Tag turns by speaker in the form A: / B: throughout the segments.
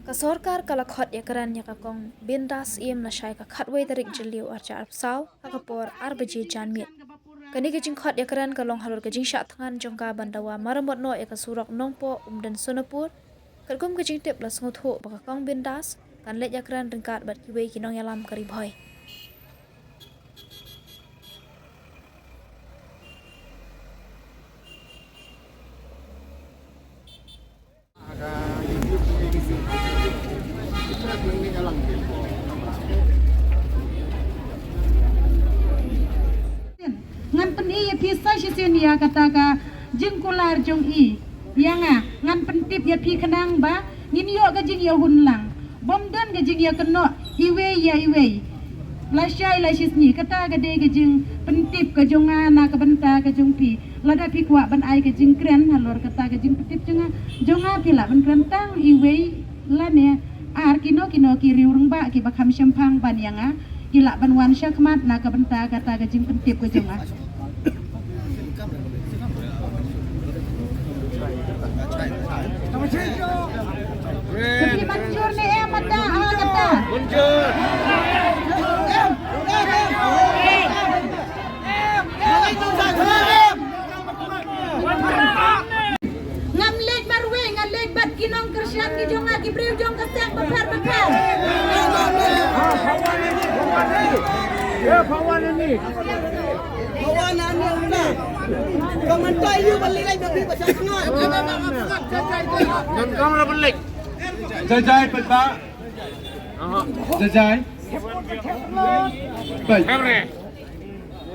A: Ka sorkar kala khot ya karan ya kakong bindas iem na shai ka khatway tarik jiliu archa arpsaw kakapor arbaji janmit. Kani ka jing khot ya karan ka long halor ka jing syak thangan jongka bandawa maramot no ya ka surok nongpo umdan sonapur. Karkum ka jing tip las ngut ho baka kong bindas kan let ya karan rengkat bat kiwe kinong yalam karib hoy.
B: Ngan pen iya pisa sisen ya kata ka jengkular jong i ya nga ngan pentip ya pi kenang ba ngin yo ka jing ya hunlang bom dan ka jing ya keno iwe lasai lasis ni kata ka de ka jing pentip ka jonga na ka benta ka jong pi lada pi kwa ban ai ka jing kren halor kata ka jing pentip jonga pi la ban kren tang iwe la ne ar kino kiri urung ba ki bakam syampang ban yang gila banwan syakmat na ka benta kata ka jing pentip ka jonga Tapi manjur ni mata kata.
C: Manjur.
B: Ngam lek marwe ngam lek bat kinong kersyat ki jong aki brew jong kasang beper.
C: Ya kawan ini.
D: Kawan anu udah. Komentar you balik lagi bagi pasal tengah.
C: Dan kamu balik.
E: Jajai peta. Jajai. Baik.
C: Kamera.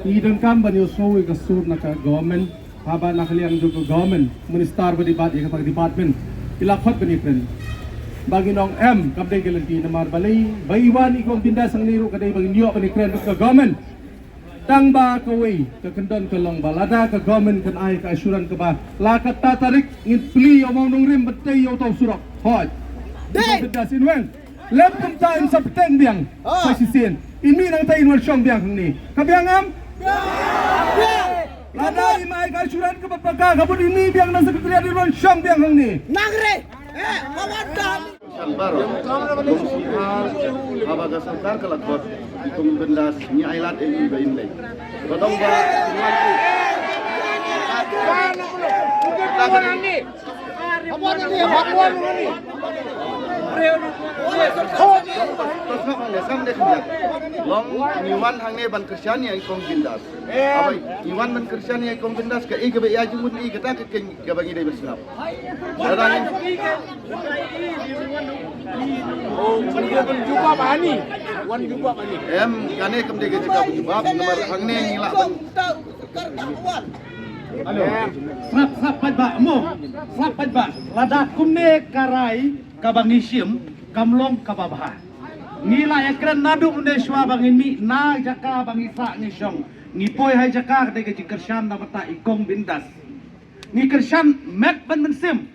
E: Idon kam banyo sowi ka sur na ka government. Haba na kaliang jo government. Minister ba dibat ya ka department. Ilakot ba ni friend. Bagi nong M kapde kelanti namar balay. Baiwan ikong tinda sang niru kaday bagi niyo pa ni friend ka government. Tang ba kaway ka kendon ka long balada ka government kan ay ka asuran ka ba lakat tatarik ngin pli omong nung rim batay yo taw surak hot dai da sinwen lep tum time sa peteng biang sa sisin ini nang tayin wal syong biang ni kabiang am lada imay ka asuran ka papaka kabud ini biang nang sekretariat wal syong biang ni
D: Nangre. Kawan dah.
F: Baru, abaga sarkar kalakot ikum bendas ni ailat ini bain lay. Kodong ba long iwan hangne ban Kristiani ay kong bindas. Abay iwan ban Kristiani ay kong bindas ka igabe ya jumun i kata ke gabangi day bersilap. Dadangin
C: Oh, wan jumpa bani. Wan jumpa bani.
F: em kane kam de jika jubab nomor hangne ngila ban
D: Kawan.
E: Sap ba mo sap ba lada kumne karai kabangishim kamlong kababha ngila ekran nadu unde shwa bangin mi na jaka bangisa ni shong ni poi hai jaka de ke kershan na mata ikong bindas ni kershan mek ban mensim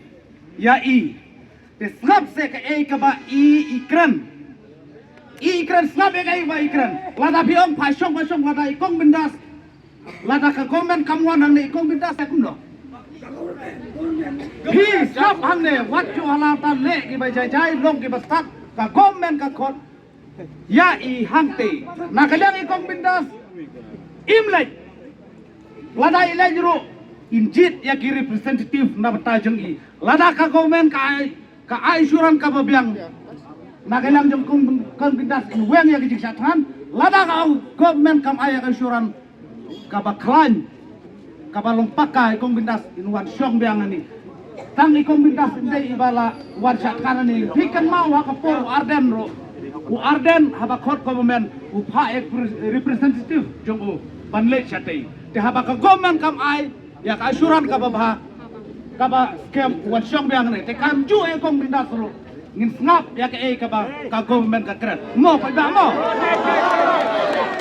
E: ya i te slap se ke e ka ba ikran slap e ka ba ikran lada biong phashong lada ikong bindas lada ka komen kamwan hang ne ikong bindas akum lo hi slap hang ne wat ju ala ta le ki ba jai long ki bastat ka komen ka khot ya i hangte na kalang ikong bindas imlek lada ilai juru injit ya ki representative na batajeng i lada ka komen ka aisuran ka babiang na kalang jong kong bindas in weng ya ki jiksatan lada ka komen kam ay aisuran ka baklan ka balong pakai ikong bindas in wan syong biang ani tang ikong bindas inde ibala wan syatkan ani pikan mau ha kapor arden ro u arden haba khot government u pha ek representative jong u banle chatai te haba ka government kam ai ya ka asuran ka ba scam wan syong biang ni te kam ju ikong bindas ro ngin snap ya ka ba ka government ka kret mo pa ba mo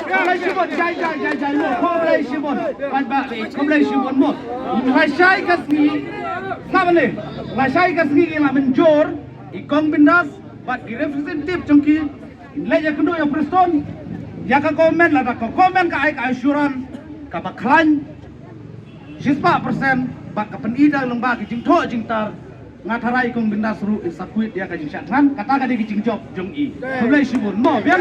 E: Komplai Shimon, jai mo. Komplai Shimon, komplai Shimon mo. Lasai kasni, sama ni. Lasai kasni ila menjor, ikong bindas, bat di representative jongki, leja kedua yang Preston, ya ka komen lah, ka komen ka ai ka asuran, ka baklan, 10% bak ka penida lembag jing tho jing tar ngatarai kong bindas ru isakuit dia kajing syatran kata ka di kijing job jong i. Sebelah sibun mo biang